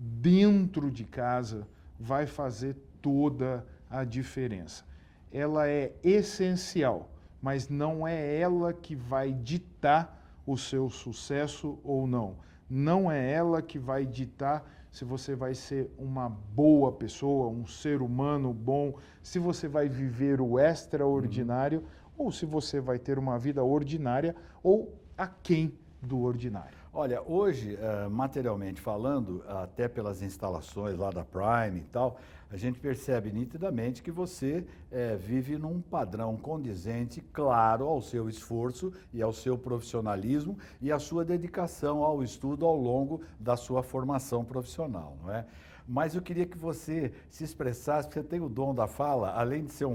dentro de casa vai fazer toda a diferença. Ela é essencial, mas não é ela que vai ditar o seu sucesso ou não. Não é ela que vai ditar se você vai ser uma boa pessoa, um ser humano bom, se você vai viver o extraordinário ou se você vai ter uma vida ordinária ou aquém do ordinário. Olha, hoje, materialmente falando, até pelas instalações lá da Prime e tal, a gente percebe nitidamente que você vive num padrão condizente, claro, ao seu esforço e ao seu profissionalismo e à sua dedicação ao estudo ao longo da sua formação profissional, não é? Mas eu queria que você se expressasse, porque você tem o dom da fala, além de ser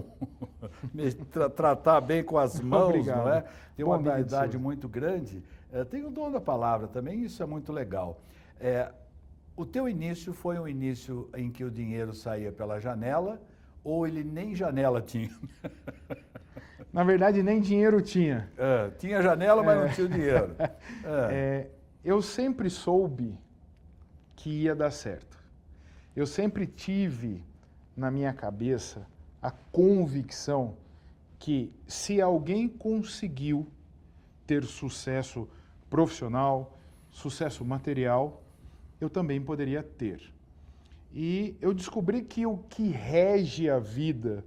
tratar bem com as mãos, Obrigado. Não é? Tem uma habilidade muito grande, tem o dom da palavra também, isso é muito legal. O teu início foi um início em que o dinheiro saía pela janela, ou ele nem janela tinha? Na verdade, nem dinheiro tinha. Tinha janela, mas não tinha o dinheiro. Eu sempre soube que ia dar certo. Eu sempre tive na minha cabeça a convicção que se alguém conseguiu ter sucesso profissional, sucesso material, eu também poderia ter. E eu descobri que o que rege a vida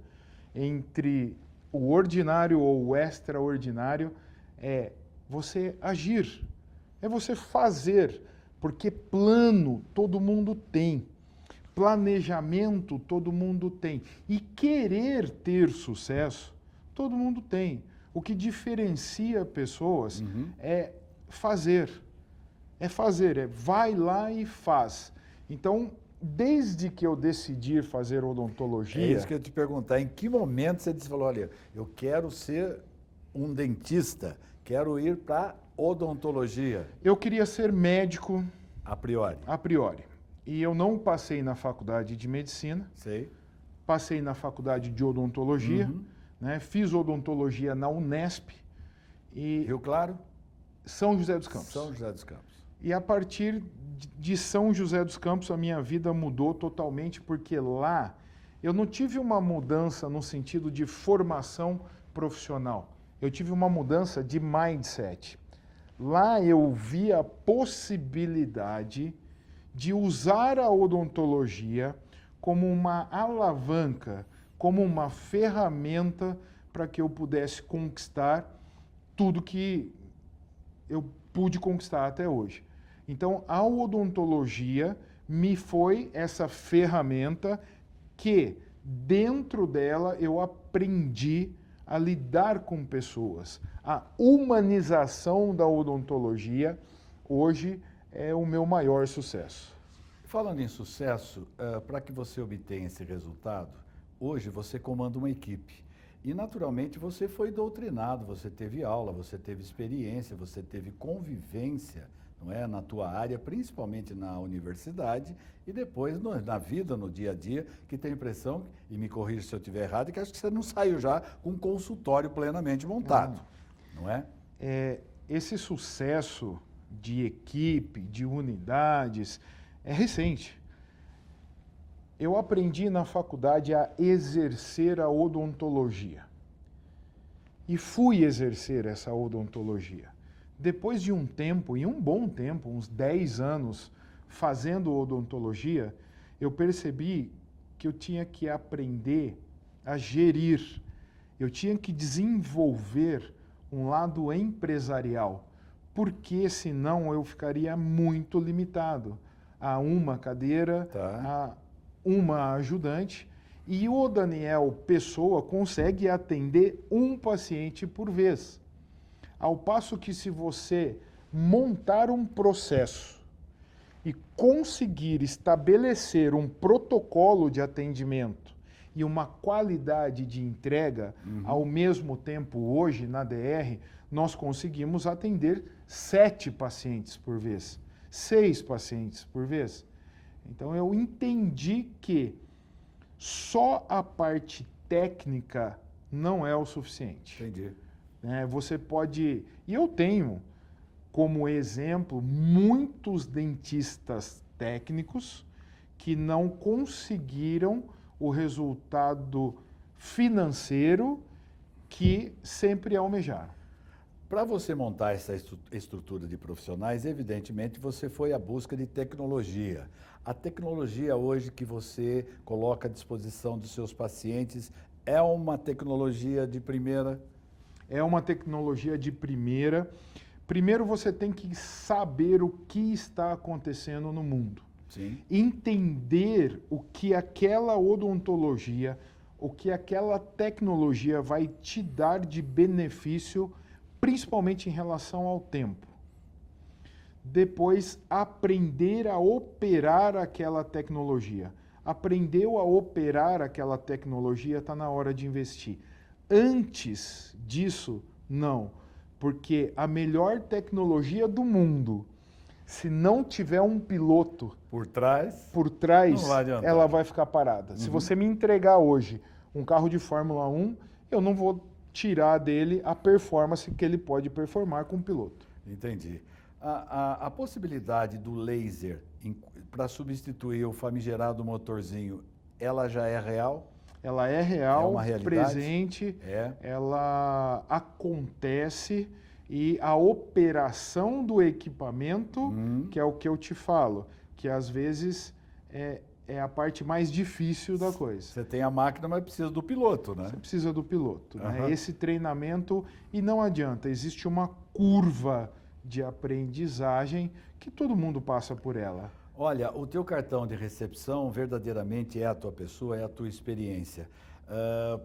entre o ordinário ou o extraordinário é você agir, é você fazer, porque plano todo mundo tem. Planejamento todo mundo tem. E querer ter sucesso, todo mundo tem. O que diferencia pessoas é fazer. Vai lá e faz. Então, desde que eu decidi fazer É odontologia... isso que eu ia te perguntar. Em que momento você disse, falou, olha, eu quero ser um dentista, quero ir para odontologia? Eu queria ser médico. A priori. A priori. E eu não passei na faculdade de medicina. Sei. Passei na faculdade de odontologia. Né? Fiz odontologia na Unesp. E Rio Claro? São José dos Campos. São José dos Campos. E a partir de São José dos Campos, a minha vida mudou totalmente, porque lá eu não tive uma mudança no sentido de formação profissional. Eu tive uma mudança de mindset. Lá eu vi a possibilidade de usar a odontologia como uma alavanca, como uma ferramenta para que eu pudesse conquistar tudo que eu pude conquistar até hoje. Então, a odontologia me foi essa ferramenta que, dentro dela, eu aprendi a lidar com pessoas. A humanização da odontologia, hoje, é o meu maior sucesso. Falando em sucesso, para que você obtenha esse resultado, hoje você comanda uma equipe. E, naturalmente, você foi doutrinado, você teve aula, você teve experiência, você teve convivência, não é, na tua área, principalmente na universidade, e depois na vida, no dia a dia, que tem a impressão, e me corrija se eu estiver errado, que acho que você não saiu já com um consultório plenamente montado, não é? Esse sucesso de equipe, de unidades, é recente. Eu aprendi na faculdade a exercer a odontologia. E fui exercer essa odontologia. Depois de um tempo, e um bom tempo, uns 10 anos, fazendo odontologia, eu percebi que eu tinha que aprender a gerir. Eu tinha que desenvolver um lado empresarial, porque senão eu ficaria muito limitado a uma cadeira, a uma ajudante, e o Daniel Pessoa consegue atender um paciente por vez. Ao passo que se você montar um processo e conseguir estabelecer um protocolo de atendimento e uma qualidade de entrega, ao mesmo tempo hoje na DR, nós conseguimos atender 7 pacientes por vez, 6 pacientes por vez. Então eu entendi que só a parte técnica não é o suficiente. Entendi. Você pode... E eu tenho como exemplo muitos dentistas técnicos que não conseguiram o resultado financeiro que sempre almejaram. Para você montar essa estrutura de profissionais, evidentemente você foi à busca de tecnologia. A tecnologia hoje que você coloca à disposição dos seus pacientes é uma tecnologia de primeira? É uma tecnologia de primeira. Primeiro você tem que saber o que está acontecendo no mundo. Sim. Entender o que aquela odontologia, o que aquela tecnologia vai te dar de benefício, principalmente em relação ao tempo. Depois, aprender a operar aquela tecnologia. Aprendeu a operar aquela tecnologia, está na hora de investir. Antes disso, não. Porque a melhor tecnologia do mundo, se não tiver um piloto por trás, não vai adiantar. Ela vai ficar parada. Se você me entregar hoje um carro de Fórmula 1, eu não vou tirar dele a performance que ele pode performar com o piloto. Entendi. A possibilidade do laser para substituir o famigerado motorzinho, ela já é real? Ela é real, é uma realidade? Presente, ela acontece e a operação do equipamento, que é o que eu te falo, que às vezes é a parte mais difícil da coisa. Você tem a máquina, mas precisa do piloto, né? Você precisa do piloto. Né? Esse treinamento, e não adianta, existe uma curva de aprendizagem que todo mundo passa por ela. Olha, o teu cartão de recepção verdadeiramente é a tua pessoa, é a tua experiência.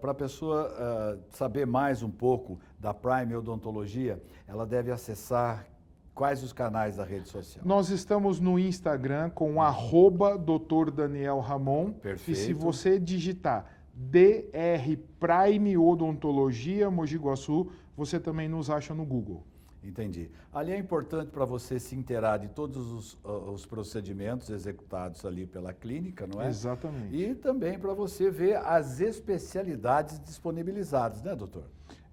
Para a pessoa saber mais um pouco da Prime Odontologia, ela deve acessar Quais os canais da rede social? Nós estamos no Instagram com @Dr. Daniel Ramon. Perfeito. E se você digitar DR Prime Odontologia Mogi Guaçu, você também nos acha no Google. Entendi. Ali é importante para você se inteirar de todos os procedimentos executados ali pela clínica, não é? Exatamente. E também para você ver as especialidades disponibilizadas, né, doutor?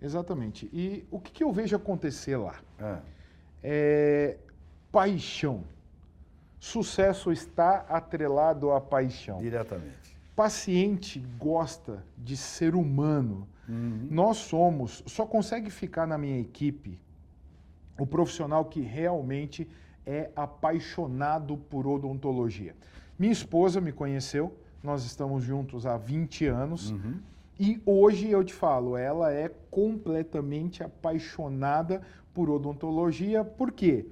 Exatamente. E o que eu vejo acontecer lá? Paixão. Sucesso está atrelado à paixão. Diretamente. Paciente gosta de ser humano. Nós só consegue ficar na minha equipe o profissional que realmente é apaixonado por odontologia. Minha esposa me conheceu, nós estamos juntos há 20 anos. E hoje eu te falo, ela é completamente apaixonada por odontologia. Por quê?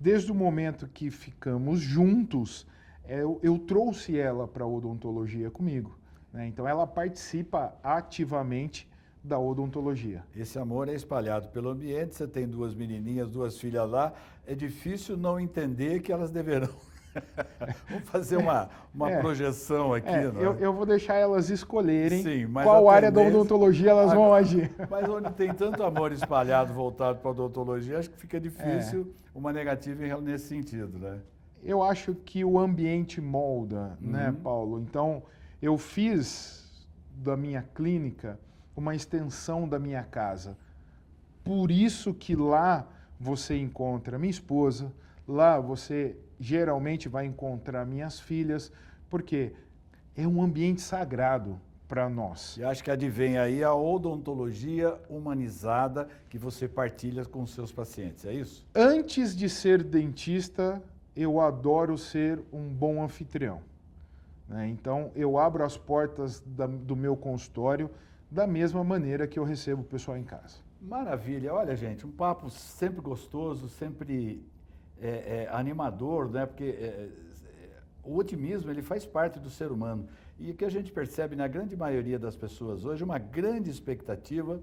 Desde o momento que ficamos juntos, eu trouxe ela para a odontologia comigo, né? Então ela participa ativamente da odontologia. Esse amor é espalhado pelo ambiente, você tem 2 menininhas, 2 filhas lá, é difícil não entender que elas deverão. Vamos fazer uma projeção aqui. Eu vou deixar elas escolherem. Sim, mas qual área da odontologia elas vão agir. Mas onde tem tanto amor espalhado voltado para a odontologia, acho que fica difícil uma negativa nesse sentido, né? Eu acho que o ambiente molda, né, Paulo? Então, eu fiz da minha clínica uma extensão da minha casa. Por isso que lá você encontra minha esposa, lá você geralmente vai encontrar minhas filhas, porque é um ambiente sagrado para nós. E acho que advém aí a odontologia humanizada que você partilha com os seus pacientes, é isso? Antes de ser dentista, eu adoro ser um bom anfitrião, né? Então, eu abro as portas do meu consultório da mesma maneira que eu recebo o pessoal em casa. Maravilha. Olha, gente, um papo sempre gostoso, sempre animador, né? Porque o otimismo, ele faz parte do ser humano. E o que a gente percebe na grande maioria das pessoas hoje, uma grande expectativa,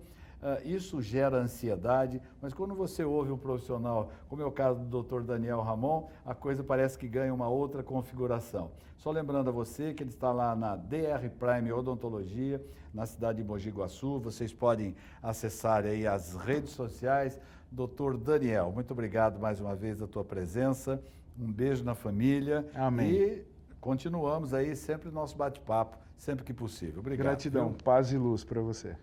isso gera ansiedade, mas quando você ouve um profissional, como é o caso do Dr. Daniel Ramon, a coisa parece que ganha uma outra configuração. Só lembrando a você que ele está lá na DR Prime Odontologia, na cidade de Mogi Guaçu. Vocês podem acessar aí as redes sociais. Dr. Daniel, muito obrigado mais uma vez da tua presença. Um beijo na família. Amém. E continuamos aí sempre o nosso bate-papo, sempre que possível. Obrigado. Gratidão, paz e luz para você.